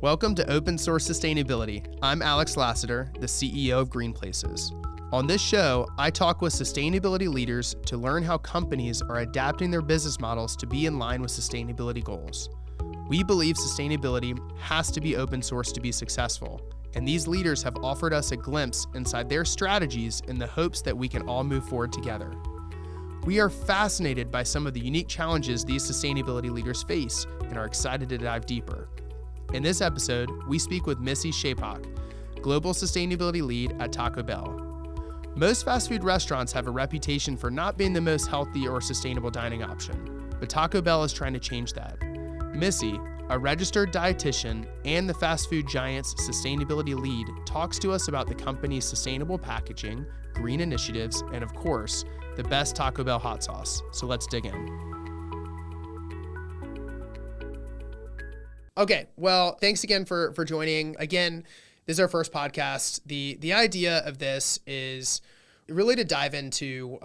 Welcome to Open Source Sustainability. I'm Alex Lassiter, the CEO of Green Places. On this show, I talk with sustainability leaders to learn how companies are adapting their business models to be in line with sustainability goals. We believe sustainability has to be open source to be successful, and these leaders have offered us a glimpse inside their strategies in the hopes that we can all move forward together. We are fascinated by some of the unique challenges these sustainability leaders face and are excited to dive deeper. In this episode, we speak with Missy Schaaphok, Global Sustainability Lead at Taco Bell. Most fast food restaurants have a reputation for not being the most healthy or sustainable dining option, but Taco Bell is trying to change that. Missy, a registered dietitian and the fast food giant's sustainability lead, talks to us about the company's sustainable packaging, green initiatives, and of course, the best Taco Bell hot sauce. So let's dig in. Okay, well, thanks again for joining. Again, this is our first podcast. The idea of this is really to dive into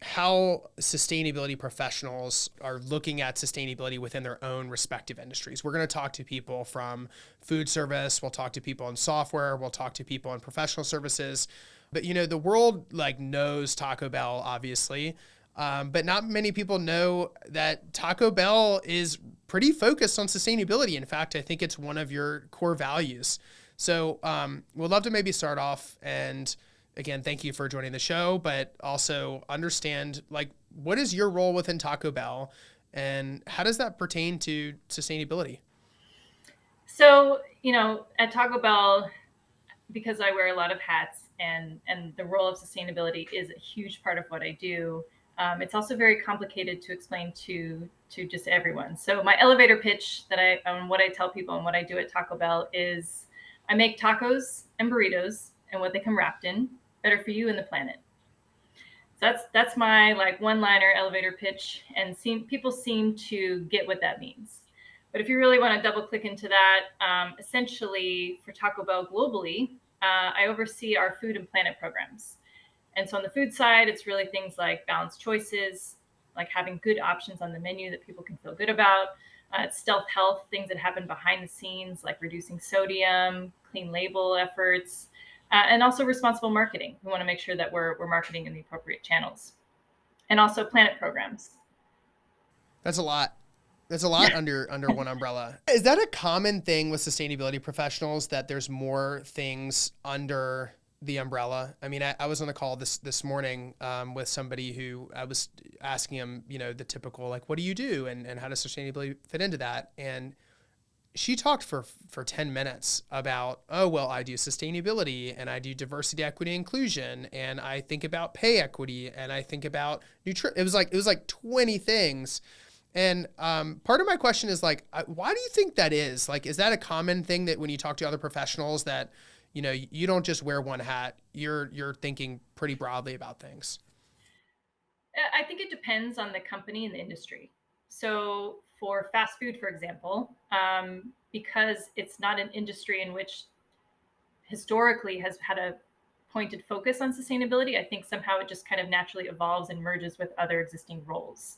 how sustainability professionals are looking at sustainability within their own respective industries. We're going to talk to people from food service. We'll talk to people in software. We'll talk to people in professional services. But, you know, the world knows Taco Bell, obviously. But not many people know that Taco Bell is pretty focused on sustainability. In fact, I think it's one of your core values. So we'd love to maybe start off and, again, thank you for joining the show, but also understand, what is your role within Taco Bell and how does that pertain to sustainability? So, at Taco Bell, because I wear a lot of hats and the role of sustainability is a huge part of what I do. It's also very complicated to explain to just everyone. So my elevator pitch what I tell people and what I do at Taco Bell is I make tacos and burritos and what they come wrapped in better for you and the planet. So that's my one-liner elevator pitch, and people seem to get what that means. But if you really want to double click into that, essentially for Taco Bell globally, I oversee our food and planet programs. And so on the food side, it's really things like balanced choices, like having good options on the menu that people can feel good about. It's stealth health, things that happen behind the scenes, like reducing sodium, clean label efforts, and also responsible marketing. We want to make sure that we're marketing in the appropriate channels. And also planet programs. That's a lot. That's a lot under one umbrella. Is that a common thing with sustainability professionals, that there's more things under the umbrella? I mean, I was on a call this morning with somebody who I was asking him, the typical, what do you do? And how does sustainability fit into that? And she talked for 10 minutes about, I do sustainability and I do diversity, equity, inclusion. And I think about pay equity and I think about nutrition. It was like 20 things. And part of my question is why do you think that is? Is that a common thing that when you talk to other professionals that, you don't just wear one hat, you're thinking pretty broadly about things? I think it depends on the company and the industry. So for fast food, for example, because it's not an industry in which historically has had a pointed focus on sustainability, I think somehow it just kind of naturally evolves and merges with other existing roles.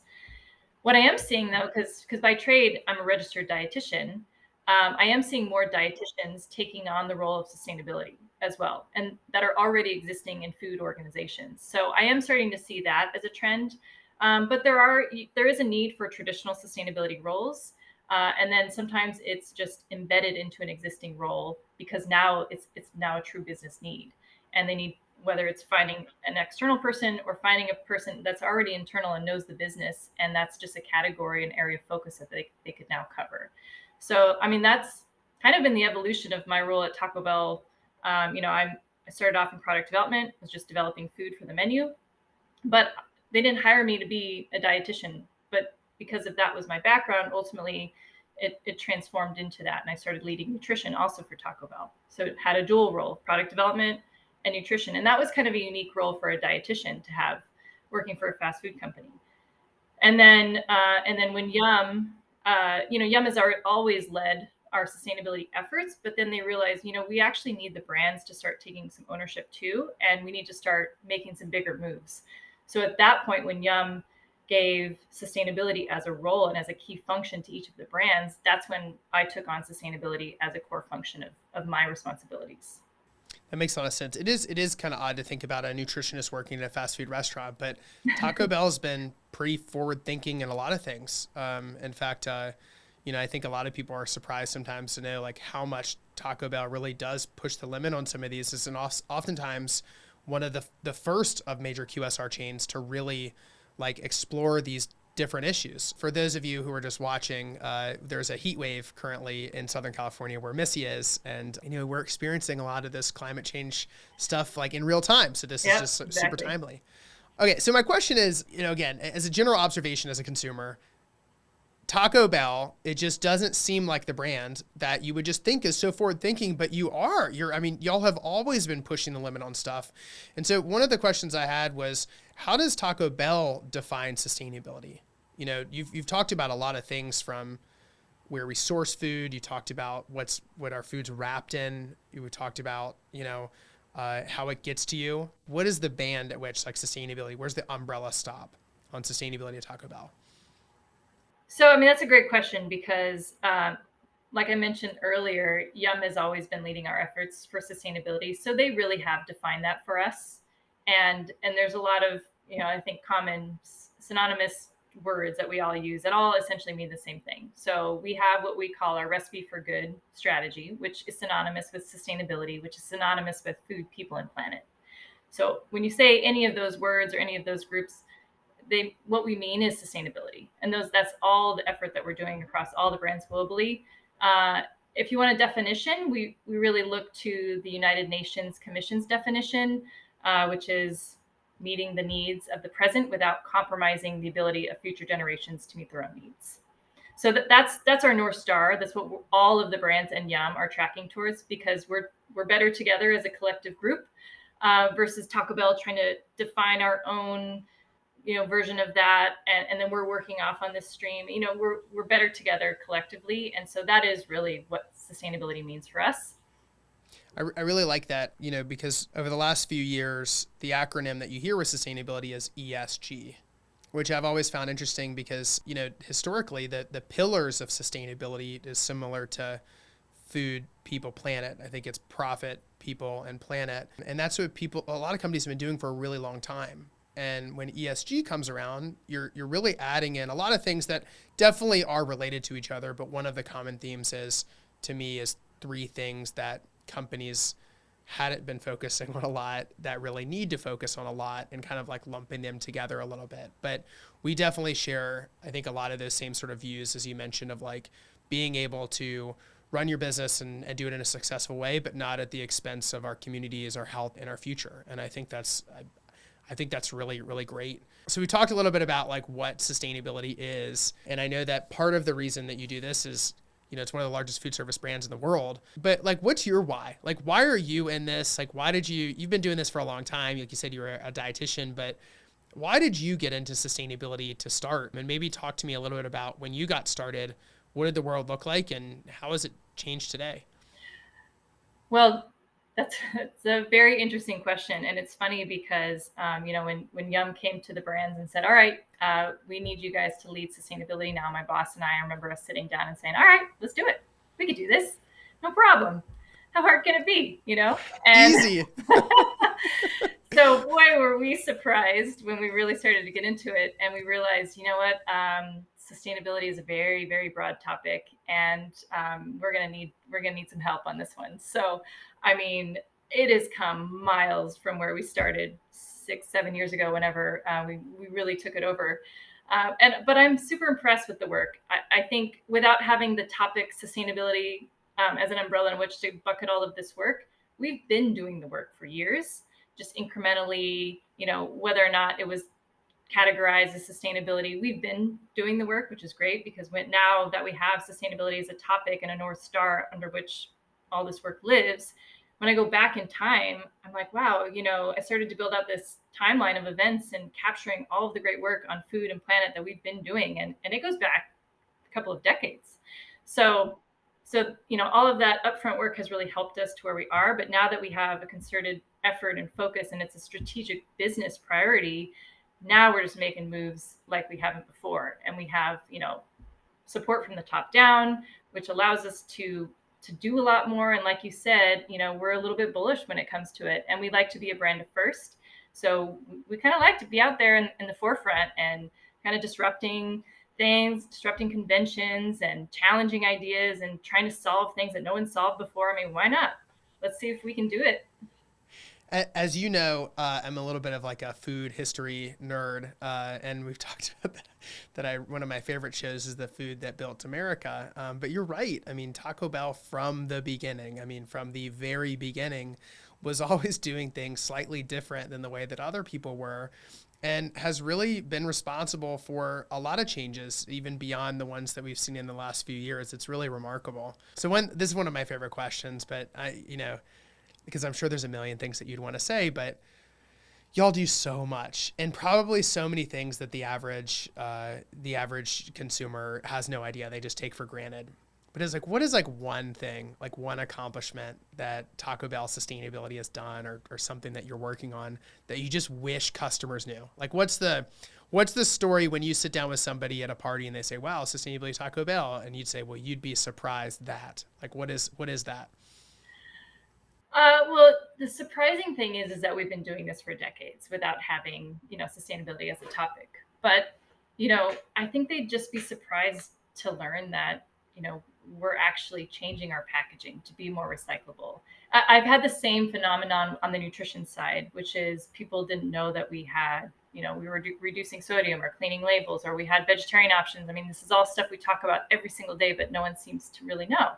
What I am seeing, though, because by trade, I'm a registered dietitian, I am seeing more dietitians taking on the role of sustainability as well, and that are already existing in food organizations. So I am starting to see that as a trend. But there is a need for traditional sustainability roles. And then sometimes it's just embedded into an existing role because now it's now a true business need. And they need, whether it's finding an external person or finding a person that's already internal and knows the business. And that's just a category, an area of focus that they could now cover. So, I mean, that's kind of been the evolution of my role at Taco Bell. I started off in product development, was just developing food for the menu, but they didn't hire me to be a dietitian. But because of that was my background, ultimately it transformed into that. And I started leading nutrition also for Taco Bell. So it had a dual role, product development and nutrition. And that was kind of a unique role for a dietitian to have, working for a fast food company. And then when Yum, Yum has always led our sustainability efforts, but then they realized, we actually need the brands to start taking some ownership too, and we need to start making some bigger moves. So at that point, when Yum gave sustainability as a role and as a key function to each of the brands, that's when I took on sustainability as a core function of my responsibilities. That makes a lot of sense. It is kind of odd to think about a nutritionist working in a fast food restaurant, but Taco Bell's been pretty forward thinking in a lot of things. In fact, I think a lot of people are surprised sometimes to know like how much Taco Bell really does push the limit on some of these. It's oftentimes one of the first of major QSR chains to really like explore these different issues. For those of you who are just watching, there's a heat wave currently in Southern California where Missy is, and we're experiencing a lot of this climate change stuff like in real time. So this is just Exactly. super timely. Okay, so my question is, again, as a general observation as a consumer, Taco Bell, it just doesn't seem like the brand that you would just think is so forward thinking, but you are. Y'all have always been pushing the limit on stuff. And so one of the questions I had was, how does Taco Bell define sustainability? You've talked about a lot of things from where we source food. You talked about what our food's wrapped in. You talked about, how it gets to you. What is the band at which like sustainability, where's the umbrella stop on sustainability at Taco Bell? So, I mean, that's a great question because, like I mentioned earlier, Yum has always been leading our efforts for sustainability. So they really have defined that for us. And there's a lot of, I think common synonymous words that we all use that all essentially mean the same thing. So we have what we call our recipe for good strategy, which is synonymous with sustainability, which is synonymous with food, people, and planet. So when you say any of those words or any of those groups, what we mean is sustainability, and that's all the effort that we're doing across all the brands globally. If you want a definition, we really look to the United Nations Commission's definition, which is meeting the needs of the present without compromising the ability of future generations to meet their own needs. So that's our North Star. That's what all of the brands and Yum are tracking towards, because we're better together as a collective group, versus Taco Bell trying to define our own version of that, and then we're working off on this stream. We're better together collectively, and so that is really what sustainability means for us. I really like that, because over the last few years, the acronym that you hear with sustainability is ESG, which I've always found interesting because, historically the pillars of sustainability is similar to food, people, planet. I think it's profit, people, and planet. And that's what a lot of companies have been doing for a really long time. And when ESG comes around, you're really adding in a lot of things that definitely are related to each other. But one of the common themes to me, is three things that companies hadn't been focusing on a lot that really need to focus on a lot, and kind of like lumping them together a little bit. But we definitely share, I think, a lot of those same sort of views, as you mentioned, of like being able to run your business and do it in a successful way, but not at the expense of our communities, our health, and our future. And I think that's really, really great. So we talked a little bit about like what sustainability is. And I know that part of the reason that you do this is, it's one of the largest food service brands in the world. But like, what's your why? Like, why are you in this? Like, why did you've been doing this for a long time. Like you said, you were a dietitian, but why did you get into sustainability to start? And maybe talk to me a little bit about when you got started, what did the world look like and how has it changed today? Well, that's a very interesting question, and it's funny because when Yum came to the brands and said, "All right, we need you guys to lead sustainability now," my boss and I remember us sitting down and saying, "All right, let's do it. We could do this, no problem. How hard can it be?" And Easy. so, boy, were we surprised when we really started to get into it, and we realized, sustainability is a very, very broad topic, and we're gonna need some help on this one. So, I mean, it has come miles from where we started 6, 7 years ago. Whenever we really took it over, but I'm super impressed with the work. I think without having the topic sustainability as an umbrella in which to bucket all of this work, we've been doing the work for years, just incrementally. Whether or not it was categorized as sustainability, we've been doing the work, which is great, because now that we have sustainability as a topic and a North Star under which all this work lives, when I go back in time, I'm like, wow, I started to build out this timeline of events and capturing all of the great work on food and planet that we've been doing. And it goes back a couple of decades. So, all of that upfront work has really helped us to where we are. But now that we have a concerted effort and focus, and it's a strategic business priority, Now we're just making moves like we haven't before, and we have, support from the top down, which allows us to do a lot more. And like you said, we're a little bit bullish when it comes to it, and we like to be a brand of first. So we kind of like to be out there in the forefront and kind of disrupting things, disrupting conventions and challenging ideas and trying to solve things that no one solved before. I mean, why not? Let's see if we can do it. As you know, I'm a little bit of like a food history nerd, and we've talked about one of my favorite shows is the Food That Built America. But you're right. I mean, Taco Bell from the beginning, I mean, from the very beginning, was always doing things slightly different than the way that other people were, and has really been responsible for a lot of changes, even beyond the ones that we've seen in the last few years. It's really remarkable. So this is one of my favorite questions, but because I'm sure there's a million things that you'd want to say, but y'all do so much and probably so many things that the average consumer has no idea. They just take for granted. But it's like, what is like one thing, like one accomplishment that Taco Bell sustainability has done, or something that you're working on that you just wish customers knew? Like, what's the story when you sit down with somebody at a party and they say, wow, sustainability Taco Bell? And you'd say, well, you'd be surprised that, like, what is that? Well, the surprising thing is that we've been doing this for decades without having, sustainability as a topic. But, I think they'd just be surprised to learn that, we're actually changing our packaging to be more recyclable. I've had the same phenomenon on the nutrition side, which is people didn't know that we had, we were reducing sodium or cleaning labels, or we had vegetarian options. I mean, this is all stuff we talk about every single day, but no one seems to really know.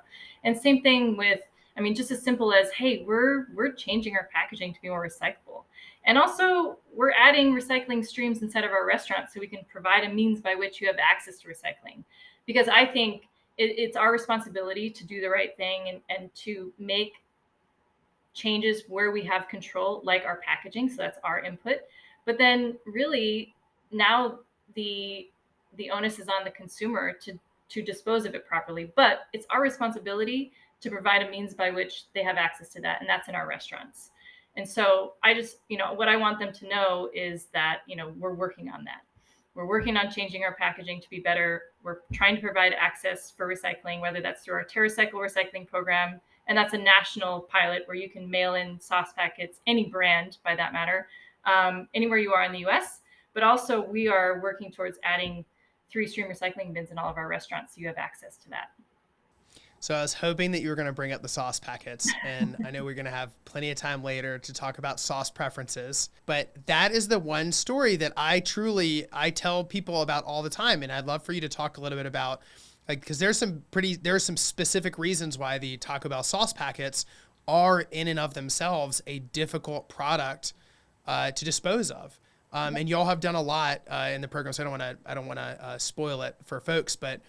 And same thing with, I mean, just as simple as, hey, we're changing our packaging to be more recyclable. And also, we're adding recycling streams inside of our restaurants so we can provide a means by which you have access to recycling. Because I think it's our responsibility to do the right thing and to make changes where we have control, like our packaging. So that's our input. But then really now the onus is on the consumer to dispose of it properly. But it's our responsibility to provide a means by which they have access to that. And that's in our restaurants. And so I just, what I want them to know is that, we're working on that. We're working on changing our packaging to be better. We're trying to provide access for recycling, whether that's through our TerraCycle recycling program. And that's a national pilot where you can mail in sauce packets, any brand by that matter, anywhere you are in the US. But also we are working towards adding 3-stream recycling bins in all of our restaurants so you have access to that. So I was hoping that you were going to bring up the sauce packets, and I know we're going to have plenty of time later to talk about sauce preferences, but that is the one story that I tell people about all the time. And I'd love for you to talk a little bit about, like, because there are some specific reasons why the Taco Bell sauce packets are in and of themselves a difficult product to dispose of. And y'all have done a lot in the program, so I don't want to spoil it for folks, but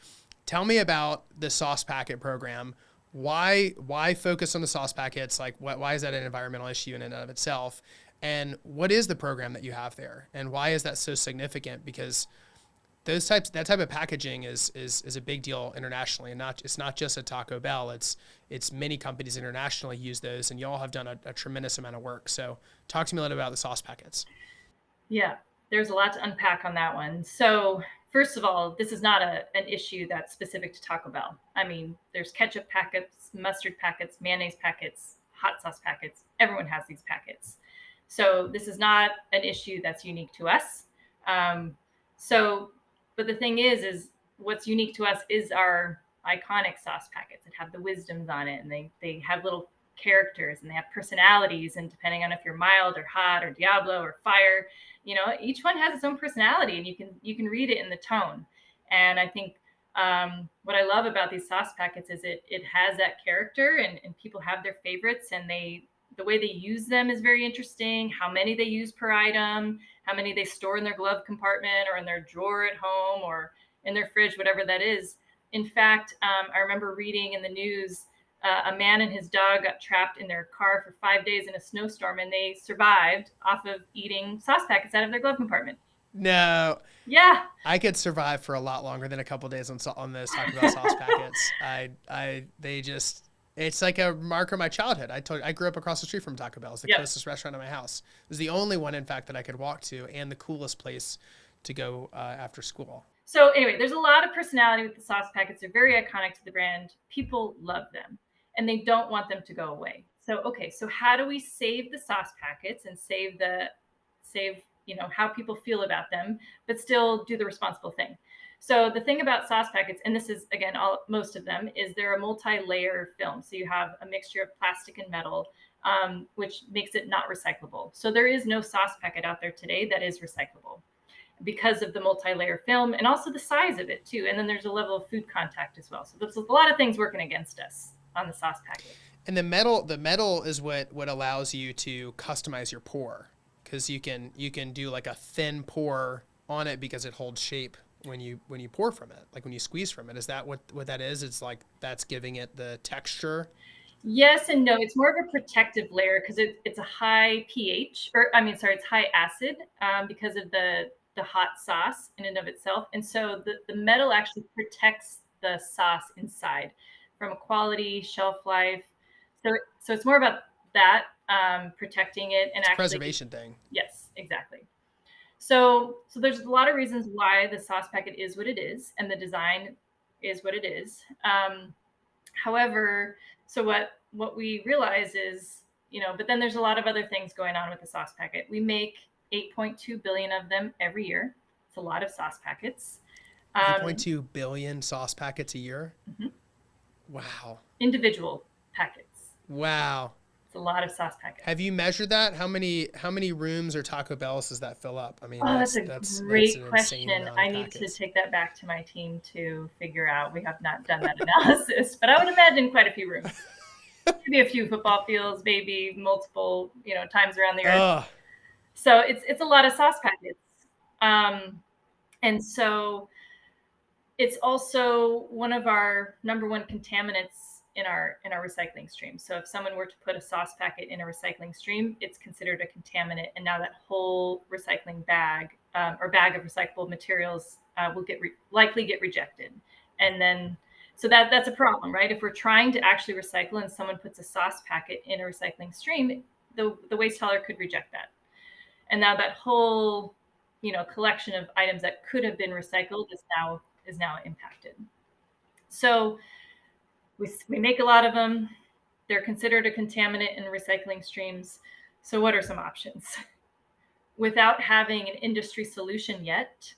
tell me about the sauce packet program. Why focus on the sauce packets? Like, why is that an environmental issue in and of itself? And what is the program that you have there? And why is that so significant? Because that type of packaging is a big deal internationally, and it's not just at Taco Bell. It's many companies internationally use those, and y'all have done a tremendous amount of work. So talk to me a little about the sauce packets. Yeah, there's a lot to unpack on that one. So first of all, this is not an issue that's specific to Taco Bell. I mean, there's ketchup packets, mustard packets, mayonnaise packets, hot sauce packets. Everyone has these packets. So this is not an issue that's unique to us. But the thing is what's unique to us is our iconic sauce packets that have the wisdoms on it, and they have little characters and they have personalities, and depending on if you're mild or hot or Diablo or fire, each one has its own personality, and you can read it in the tone. And I think what I love about these sauce packets is it has that character, and people have their favorites, and the way they use them is very interesting. How many they use per item, how many they store in their glove compartment or in their drawer at home or in their fridge, whatever that is. In fact, I remember reading in the news a man and his dog got trapped in their car for 5 days in a snowstorm, and they survived off of eating sauce packets out of their glove compartment. No. Yeah. I could survive for a lot longer than a couple of days on those Taco Bell sauce packets. They just It's like a marker of my childhood. I grew up across the street from Taco Bell. It's the Yep. closest restaurant to my house. It was the only one, in fact, that I could walk to, and the coolest place to go after school. So anyway, there's a lot of personality with the sauce packets. They're very iconic to the brand. People love them, and they don't want them to go away. So okay, so how do we save the sauce packets and save how people feel about them, but still do the responsible thing? So the thing about sauce packets, and this is again most of them, is they're a multi-layer film. So you have a mixture of plastic and metal, which makes it not recyclable. So there is no sauce packet out there today that is recyclable, because of the multi-layer film and also the size of it too. And then there's a level of food contact as well. So there's a lot of things working against us on the sauce packet. And the metal is what allows you to customize your pour, because you can do like a thin pour on it because it holds shape when you pour from it, like when you squeeze from it. Is that what that is? It's like that's giving it the texture. Yes and no. It's more of a protective layer because it's a high pH, it's high acid, because of the hot sauce in and of itself. And so the metal actually protects the sauce inside from a quality, shelf life. So it's more about that, protecting it and It's a actually preservation thing. Yes, exactly. So there's a lot of reasons why the sauce packet is what it is and the design is what it is. However, so what we realize is, but then there's a lot of other things going on with the sauce packet. We make 8.2 billion of them every year. It's a lot of sauce packets. 8.2 billion sauce packets a year. Mhm. Wow. Individual packets. Wow. It's a lot of sauce packets. Have you measured that? How many rooms or Taco Bells does that fill up? I mean, that's a great an question. insane amount I of need to packets. take that back to my team to figure out. We have not done that analysis, but I would imagine quite a few rooms. Maybe a few football fields, maybe multiple, times around the earth. Ugh. So it's a lot of sauce packets. And so it's also one of our number one contaminants in our recycling stream. So if someone were to put a sauce packet in a recycling stream, it's considered a contaminant. And now that whole recycling bag, or bag of recyclable materials, will likely get rejected. And then, so that's a problem, right? If we're trying to actually recycle and someone puts a sauce packet in a recycling stream, the waste hauler could reject that. And now that whole, collection of items that could have been recycled is now impacted. So we make a lot of them. They're considered a contaminant in recycling streams. So what are some options? Without having an industry solution yet,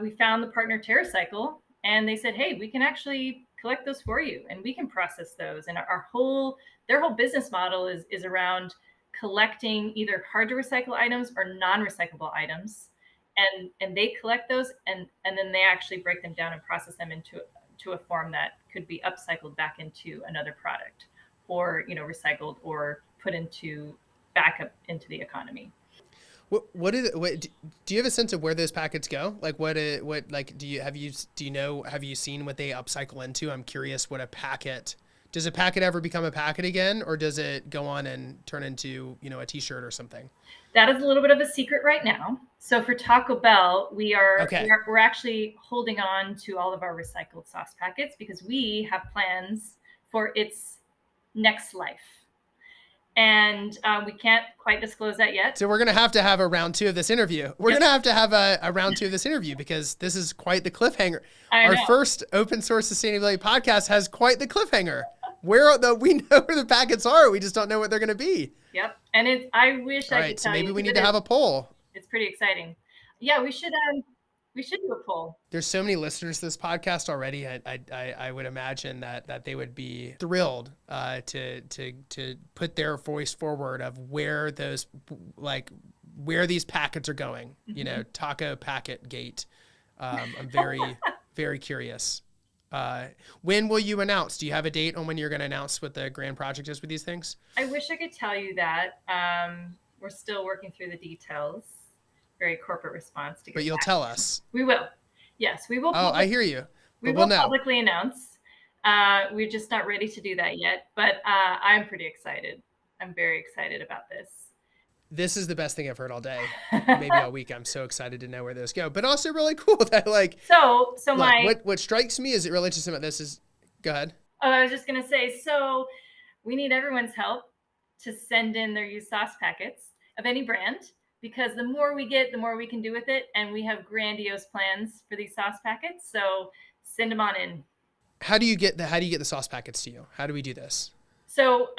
we found the partner TerraCycle, and they said, hey, we can actually collect those for you and we can process those. And their whole business model is around collecting either hard to recycle items or non-recyclable items. And they collect those and then they actually break them down and process them into a form that could be upcycled back into another product, or recycled or put back up into the economy. What do you have a sense of where those packets go? Like have you seen what they upcycle into? I'm curious does a packet ever become a packet again, or does it go on and turn into, a t-shirt or something? That is a little bit of a secret right now. So for Taco Bell, we're actually holding on to all of our recycled sauce packets because we have plans for its next life. And we can't quite disclose that yet. So we're going to have a round two of this interview. We're going to have a round two of this interview because this is quite the cliffhanger. Our first open source sustainability podcast has quite the cliffhanger. We know where the packets are. We just don't know what they're going to be. Yep. And I wish I could tell you. So maybe we need to have a poll. It's pretty exciting. Yeah, we should do a poll. There's so many listeners to this podcast already. I would imagine that they would be thrilled to put their voice forward of where these packets are going. Mm-hmm. Taco packet gate. I'm very very curious. When will you announce? Do you have a date on when you're going to announce what the grand project is with these things? I wish I could tell you that. We're still working through the details. Very corporate response. But you'll tell us. We will. Yes, we will. I hear you. We will publicly announce. We're just not ready to do that yet, but I'm pretty excited. I'm very excited about this. This is the best thing I've heard all day, maybe all week. I'm so excited to know where those go, but also really cool that So what strikes me as it relates to some of this is, go ahead. Oh, I was just going to say, so we need everyone's help to send in their used sauce packets of any brand, because the more we get, the more we can do with it. And we have grandiose plans for these sauce packets. So send them on in. How do you get the sauce packets to you? How do we do this? So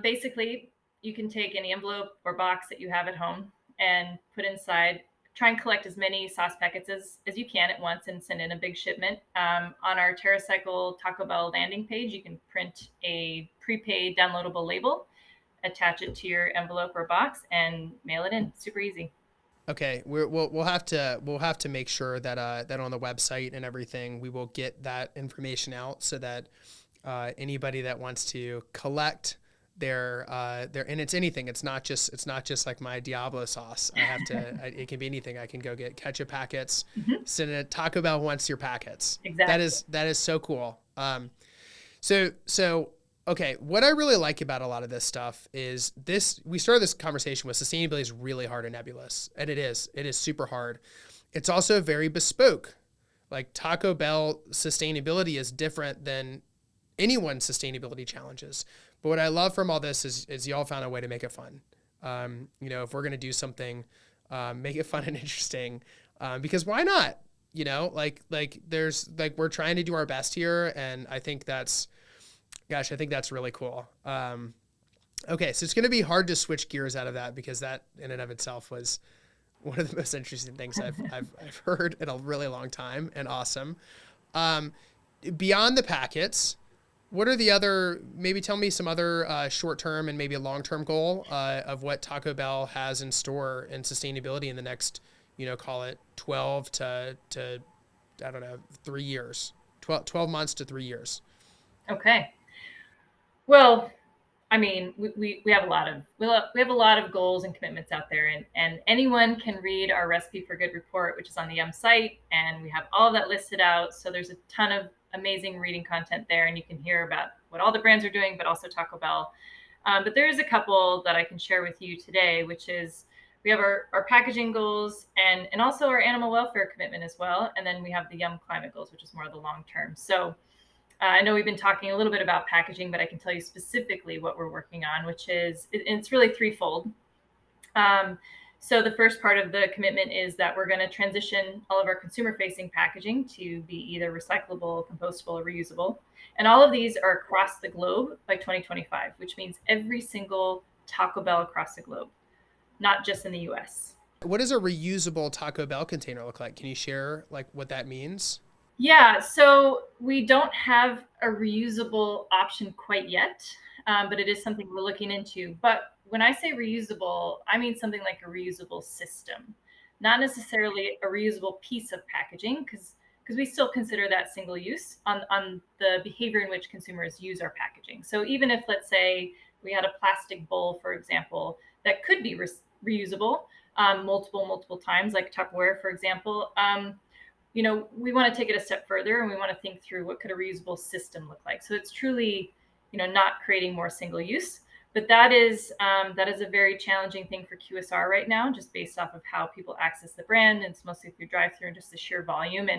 basically, you can take any envelope or box that you have at home and put inside. Try and collect as many sauce packets as you can at once and send in a big shipment. On our TerraCycle Taco Bell landing page, you can print a prepaid downloadable label, attach it to your envelope or box, and mail it in. Super easy. Okay, we'll have to make sure that that on the website and everything we will get that information out so that anybody that wants to collect their and it's anything. It's not just like my Diablo sauce. It can be anything. I can go get ketchup packets. Mhm. Send it. Taco Bell wants your packets. Exactly. That is so cool. So okay, what I really like about a lot of this stuff is this. We started this conversation with sustainability is really hard and nebulous, and it is. It is super hard. It's also very bespoke. Like Taco Bell sustainability is different than anyone's sustainability challenges. But what I love from all this is y'all found a way to make it fun. If we're gonna do something, make it fun and interesting, because why not? There's like we're trying to do our best here, and I think that's really cool. Okay, so it's gonna be hard to switch gears out of that because that in and of itself was one of the most interesting things I've heard in a really long time and awesome. Beyond the packets, what are the other, maybe tell me some other short-term and maybe a long-term goal of what Taco Bell has in store in sustainability in the next, call it 12 to I don't know, 3 years, 12 months to 3 years. Okay. Well, I mean, we have we have a lot of goals and commitments out there, and anyone can read our Recipe for Good report, which is on the site, and we have all of that listed out. So there's a ton of amazing reading content there, and you can hear about what all the brands are doing, but also Taco Bell. But there is a couple that I can share with you today, which is we have our packaging goals and also our animal welfare commitment as well, and then we have the Yum climate goals, which is more of the long term. So I know we've been talking a little bit about packaging, but I can tell you specifically what we're working on, which is it's really threefold. Um, so the first part of the commitment is that we're going to transition all of our consumer-facing packaging to be either recyclable, compostable, or reusable. And all of these are across the globe by 2025, which means every single Taco Bell across the globe, not just in the US. What does a reusable Taco Bell container look like? Can you share like what that means? Yeah, so we don't have a reusable option quite yet, but it is something we're looking into. But when I say reusable, I mean something like a reusable system, not necessarily a reusable piece of packaging, because we still consider that single use on the behavior in which consumers use our packaging. So even if, let's say, we had a plastic bowl, for example, that could be reusable multiple times, like Tupperware, for example. We want to take it a step further and we want to think through what could a reusable system look like. So it's truly, not creating more single use, but that is a very challenging thing for QSR right now, just based off of how people access the brand. And it's mostly through drive-through and just the sheer volume.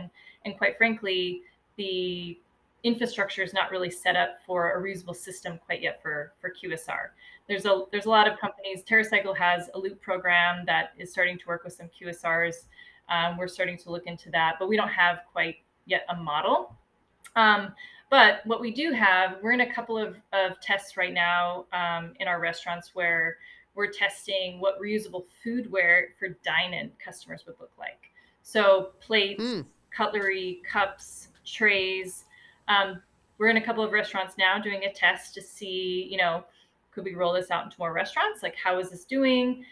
And quite frankly, the infrastructure is not really set up for a reusable system quite yet for QSR. There's a lot of companies. TerraCycle has a loop program that is starting to work with some QSRs. We're starting to look into that, but we don't have quite yet a model. But what we do have, we're in a couple of tests right now in our restaurants where we're testing what reusable foodware for dine-in customers would look like. So plates, Hmm. cutlery, cups, trays. We're in a couple of restaurants now doing a test to see, could we roll this out into more restaurants? Like, how is this doing?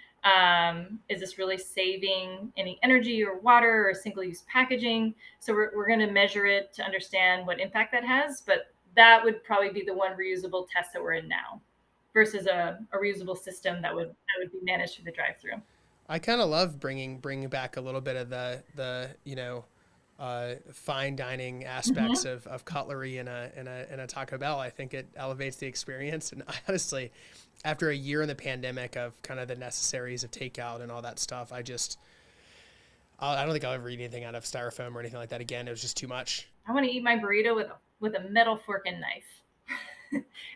Is this really saving any energy or water or single-use packaging? So we're going to measure it to understand what impact that has, but that would probably be the one reusable test that we're in now versus a reusable system that would be managed through the drive-through. I kind of love bringing back a little bit of the fine dining aspects Mm-hmm. of cutlery in a Taco Bell. I think it elevates the experience. And I honestly, after a year in the pandemic of kind of the necessaries of takeout and all that stuff, I don't think I'll ever eat anything out of styrofoam or anything like that again. It was just too much. I want to eat my burrito with a metal fork and knife.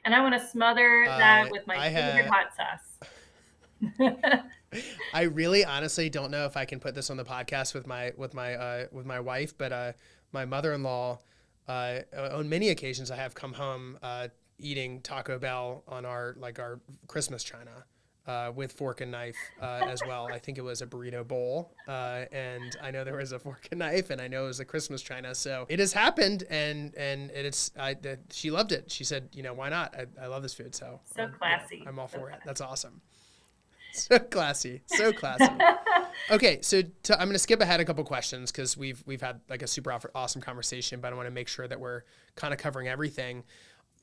And I want to smother that with my I favorite have. hot sauce. I really honestly don't know if I can put this on the podcast with my wife, but my mother-in-law on many occasions I have come home eating Taco Bell on our Christmas china with fork and knife as well. I think it was a burrito bowl, and I know there was a fork and knife, and I know it was a Christmas china. So it has happened, and she loved it. She said, why not? I love this food, so So classy. I'm all So for it. That's classy. awesome. So classy, so classy. Okay, so I'm going to skip ahead a couple questions because we've had like a super awesome conversation, but I want to make sure that we're kind of covering everything.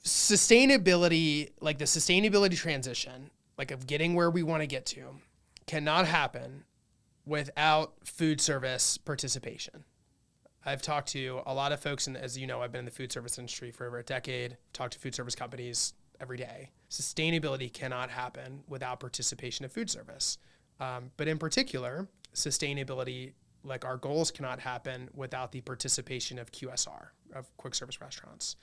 Sustainability, like the sustainability transition, like of getting where we want to get to, cannot happen without food service participation. I've talked to a lot of folks, and as you know, I've been in the food service industry for over a decade. Talked to food service companies every day. Sustainability cannot happen without participation of food service. But in particular, sustainability, like our goals, cannot happen without the participation of QSR, of quick service restaurants.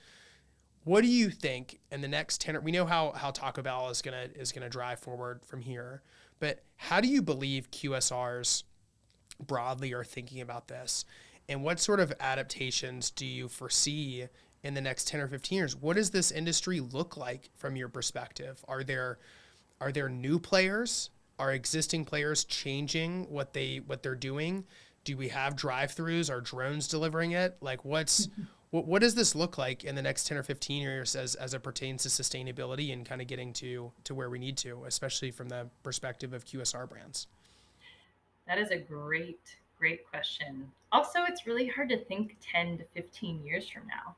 What do you think in the next 10, we know how Taco Bell is gonna drive forward from here, but how do you believe QSRs broadly are thinking about this? And what sort of adaptations do you foresee in the next 10 or 15 years? What does this industry look like from your perspective? Are there new players? Are existing players changing what they're doing? Do we have drive-throughs? Are drones delivering it? Like what does this look like in the next 10 or 15 years as it pertains to sustainability and kind of getting to where we need to, especially from the perspective of QSR brands? That is a great question. Also, it's really hard to think 10 to 15 years from now.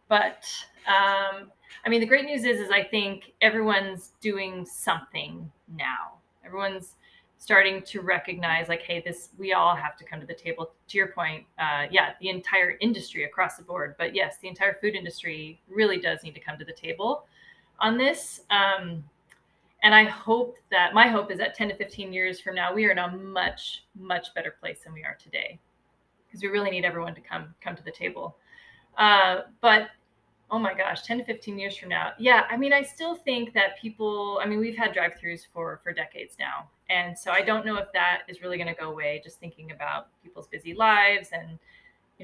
But I mean, the great news is I think everyone's doing something now. Everyone's starting to recognize, like, hey, this we all have to come to the table. To your point, yeah, the entire industry across the board, but yes, the entire food industry really does need to come to the table on this. And I hope that my hope is that 10 to 15 years from now, we are in a much better place than we are today, because we really need everyone to come to the table. But oh my gosh, 10 to 15 years from now. Yeah, I mean, I still think that people, I mean, we've had drive-throughs for decades now. And so I don't know if that is really going to go away, just thinking about people's busy lives and,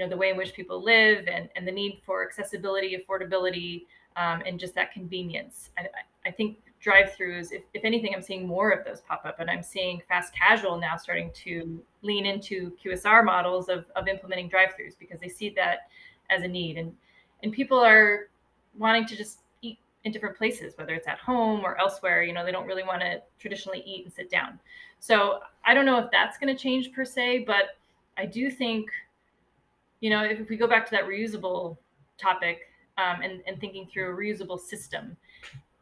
the way in which people live and the need for accessibility, affordability, and just that convenience. I think drive-throughs, if anything, I'm seeing more of those pop up, and I'm seeing fast casual now starting to lean into QSR models of implementing drive-throughs because they see that as a need. And people are wanting to just eat in different places, whether it's at home or elsewhere. They don't really want to traditionally eat and sit down. So I don't know if that's going to change per se, but I do think, if we go back to that reusable topic, and thinking through a reusable system,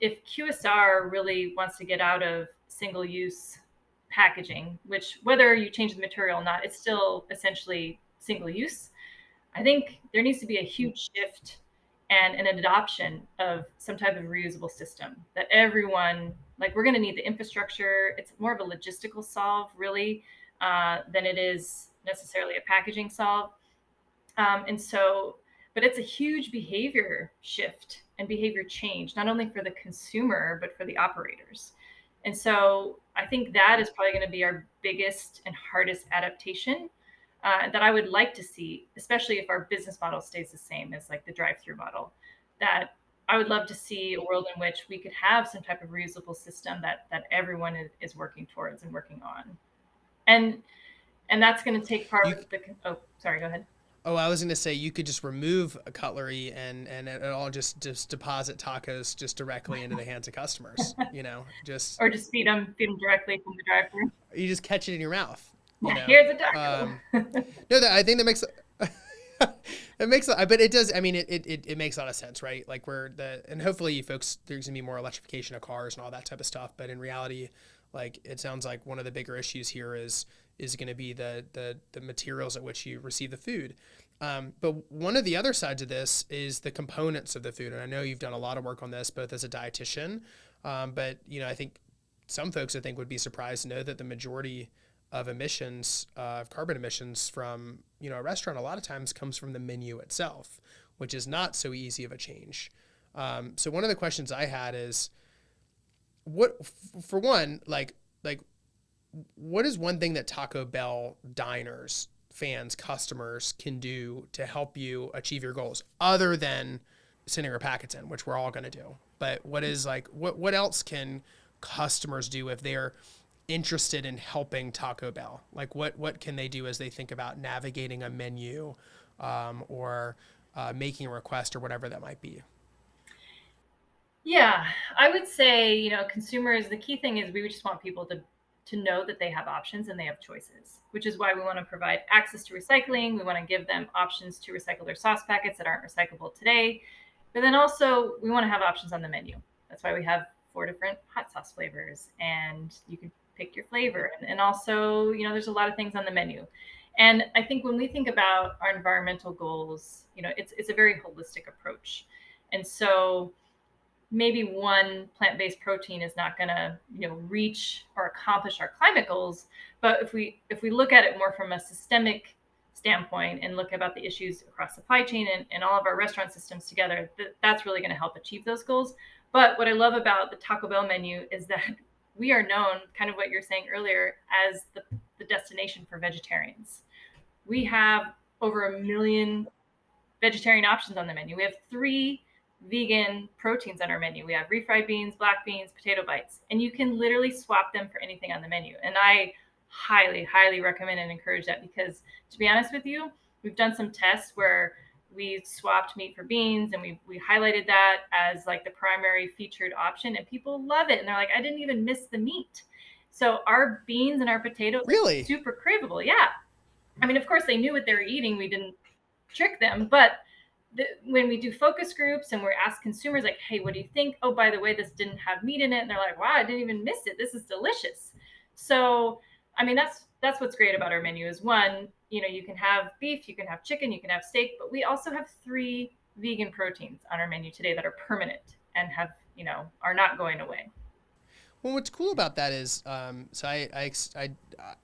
if QSR really wants to get out of single use packaging, which whether you change the material or not, it's still essentially single use. I think there needs to be a huge shift and an adoption of some type of reusable system that everyone, like, we're going to need the infrastructure. It's more of a logistical solve, really, than it is necessarily a packaging solve. But it's a huge behavior shift and behavior change, not only for the consumer, but for the operators. And so I think that is probably going to be our biggest and hardest adaptation that I would like to see, especially if our business model stays the same as like the drive-through model. That I would love to see a world in which we could have some type of reusable system that everyone is working towards and working on. And that's going to take part You of the. Oh, sorry. Go ahead. Oh, I was going to say you could just remove a cutlery and it all just deposit tacos just directly into the hands of customers. Just Or just feed them directly from the drive-through. you just catch it in your mouth. Here's a taco. No, I think that makes it makes, but it does. I mean, it makes a lot of sense, right? Like and hopefully, folks, there's gonna be more electrification of cars and all that type of stuff. But in reality, like it sounds like one of the bigger issues here is going to be the materials at which you receive the food. But one of the other sides of this is the components of the food. And I know you've done a lot of work on this, both as a dietitian, but I think some folks would be surprised to know that the majority of emissions, of carbon emissions from, a restaurant a lot of times comes from the menu itself, which is not so easy of a change. So one of the questions I had is, for one, like what is one thing that Taco Bell diners, fans, customers can do to help you achieve your goals other than sending our packets in, which we're all going to do? But what else can customers do if they're interested in helping Taco Bell? Like what can they do as they think about navigating a menu, or making a request or whatever that might be? Yeah, I would say, consumers, the key thing is we just want people to know that they have options and they have choices, which is why we want to provide access to recycling. We want to give them options to recycle their sauce packets that aren't recyclable today. But then also we want to have options on the menu. That's why we have 4 different hot sauce flavors, and you can pick your flavor. And also, there's a lot of things on the menu. And I think when we think about our environmental goals, it's a very holistic approach. And so maybe one plant-based protein is not going to reach or accomplish our climate goals, but if we look at it more from a systemic standpoint and look about the issues across supply chain and all of our restaurant systems together, that's really going to help achieve those goals. But what I love about the Taco Bell menu is that we are known, kind of what you're saying earlier, as the destination for vegetarians. We have over 1 million vegetarian options on the menu. We have 3 vegan proteins on our menu. We have refried beans, black beans, potato bites, and you can literally swap them for anything on the menu. And I highly, highly recommend and encourage that, because to be honest with you, we've done some tests where we swapped meat for beans, and we highlighted that as like the primary featured option, and people love it. And they're like, I didn't even miss the meat. So our beans and our potatoes are Really? super craveable. Yeah. I mean, of course they knew what they were eating. We didn't trick them, but when we do focus groups and we're asked consumers like, hey, what do you think? Oh, by the way, this didn't have meat in it. And they're like, wow, I didn't even miss it. This is delicious. So, I mean, that's what's great about our menu is, one, you can have beef, you can have chicken, you can have steak, but we also have 3 vegan proteins on our menu today that are permanent and are not going away. Well, what's cool about that is, so I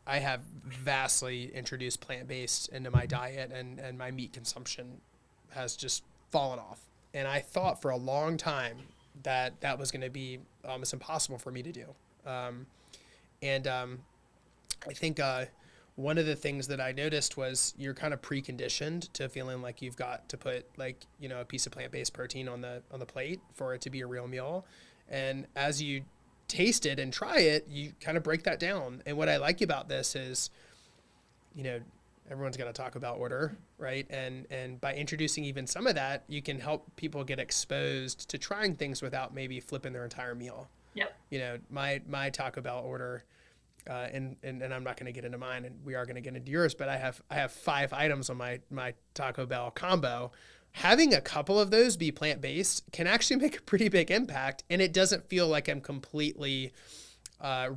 have vastly introduced plant-based into my diet, and my meat consumption has just fallen off. And I thought for a long time that was going to be almost impossible for me to do. And I think one of the things that I noticed was you're kind of preconditioned to feeling like you've got to put a piece of plant-based protein on the plate for it to be a real meal. And as you taste it and try it, you kind of break that down. And what I like about this is, everyone's got a Taco Bell order, right? And by introducing even some of that, you can help people get exposed to trying things without maybe flipping their entire meal. Yep. My Taco Bell order, and I'm not going to get into mine, and we are going to get into yours, but I have 5 items on my Taco Bell combo. Having a couple of those be plant-based can actually make a pretty big impact, and it doesn't feel like I'm completely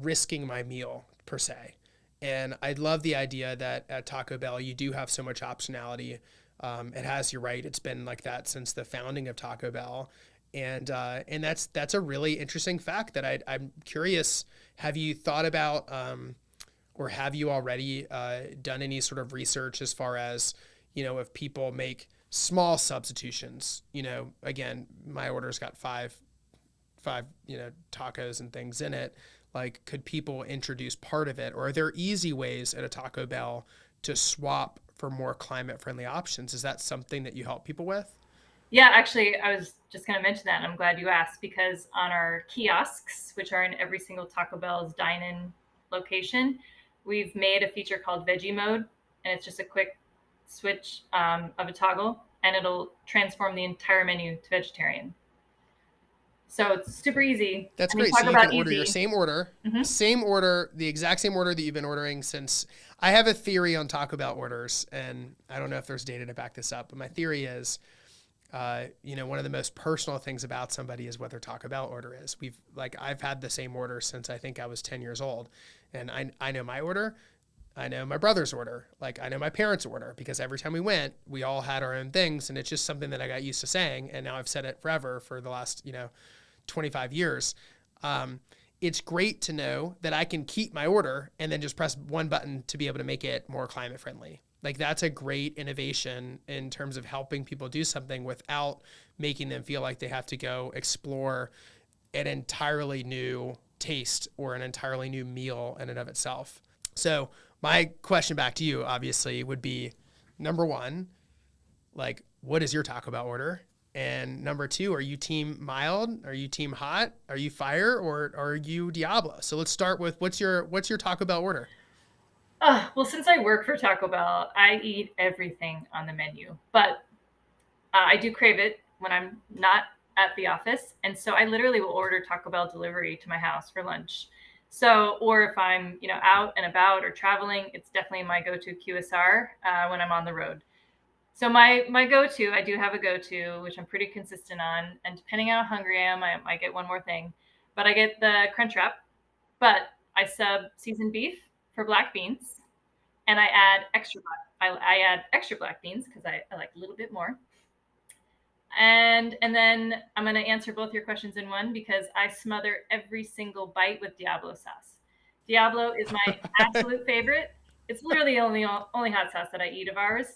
risking my meal per se. And I love the idea that at Taco Bell, you do have so much optionality. It has, you're right, it's been like that since the founding of Taco Bell. And that's a really interesting fact that I'm curious, have you thought about, or have you already done any sort of research as far as, if people make small substitutions, again, my order's got five, tacos and things in it. Like, could people introduce part of it? Or are there easy ways at a Taco Bell to swap for more climate friendly options? Is that something that you help people with? Yeah, actually, I was just going to mention that. And I'm glad you asked, because on our kiosks, which are in every single Taco Bell's dine-in location, we've made a feature called Veggie Mode. And it's just a quick switch of a toggle, and it'll transform the entire menu to vegetarian. So it's super easy. That's I mean, great. So talk you can about order your easy. same order, the exact same order that you've been ordering since. I have a theory on Taco Bell orders, and I don't know if there's data to back this up, but my theory is, one of the most personal things about somebody is what their Taco Bell order is. I've had the same order since I think I was 10 years old, and I know my order. I know my brother's order. I know my parents' order, because every time we went, we all had our own things, and it's just something that I got used to saying, and now I've said it forever for the last, 25 years. It's great to know that I can keep my order and then just press one button to be able to make it more climate friendly. That's a great innovation in terms of helping people do something without making them feel like they have to go explore an entirely new taste or an entirely new meal in and of itself. So my question back to you, obviously, would be, number one, like, what is your Taco Bell order? And number two, are you team mild? Are you team hot? Are you fire, or are you Diablo? So let's start with what's your Taco Bell order? Well, since I work for Taco Bell, I eat everything on the menu, but I do crave it when I'm not at the office. And so I literally will order Taco Bell delivery to my house for lunch. So, or if I'm, out and about or traveling, it's definitely my go-to QSR when I'm on the road. So my go-to, I do have a go-to, which I'm pretty consistent on. And depending on how hungry I am, I might get one more thing. But I get the Crunch Wrap, but I sub seasoned beef for black beans, and I add I add extra black beans because I like a little bit more. And then I'm going to answer both your questions in one because I smother every single bite with Diablo sauce. Diablo is my absolute favorite. It's literally only hot sauce that I eat of ours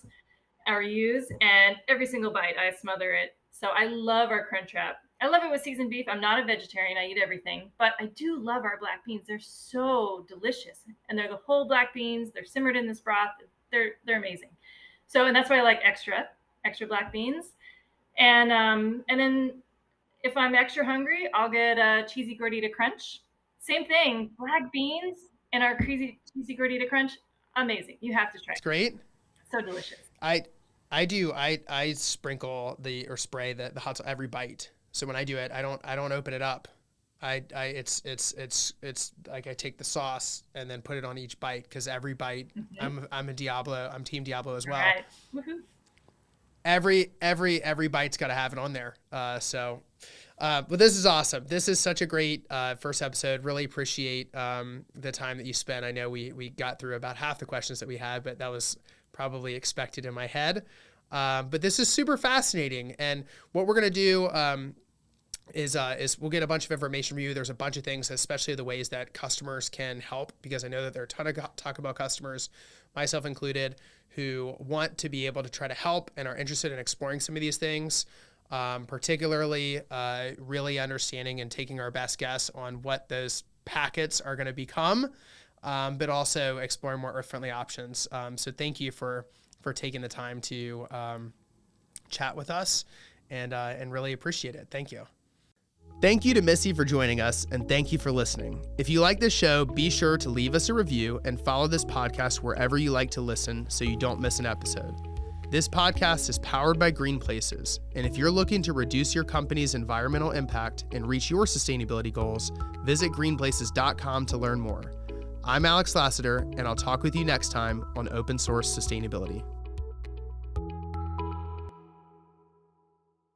or use, and every single bite I smother it. So I love our Crunch Wrap. I love it with seasoned beef. I'm not a vegetarian. I eat everything, but I do love our black beans. They're so delicious, and they're the whole black beans. They're simmered in this broth. They're amazing. So, and that's why I like extra black beans. And then if I'm extra hungry, I'll get a cheesy gordita crunch. Same thing, black beans and our crazy cheesy gordita crunch. Amazing. You have to try It's it. great. So delicious. I sprinkle or spray the hot sauce every bite. So when I do it, I don't open it up. It's like I take the sauce and then put it on each bite, because every bite, I'm team Diablo as well. Right. Woohoo. Every bite's got to have it on there. But this is awesome. This is such a great first episode. Really appreciate the time that you spent. I know we got through about half the questions that we had, but that was probably expected in my head. But this is super fascinating. And what we're going to do is we'll get a bunch of information from you. There's a bunch of things, especially the ways that customers can help, because I know that there are a ton of Taco Bell customers, myself included, who want to be able to try to help and are interested in exploring some of these things, particularly really understanding and taking our best guess on what those packets are going to become, but also exploring more earth-friendly options. So thank you for taking the time to chat with us, and really appreciate it. Thank you. Thank you to Missy for joining us, and thank you for listening. If you like this show, be sure to leave us a review and follow this podcast wherever you like to listen so you don't miss an episode. This podcast is powered by Green Places, and if you're looking to reduce your company's environmental impact and reach your sustainability goals, visit greenplaces.com to learn more. I'm Alex Lassiter, and I'll talk with you next time on Open Source Sustainability.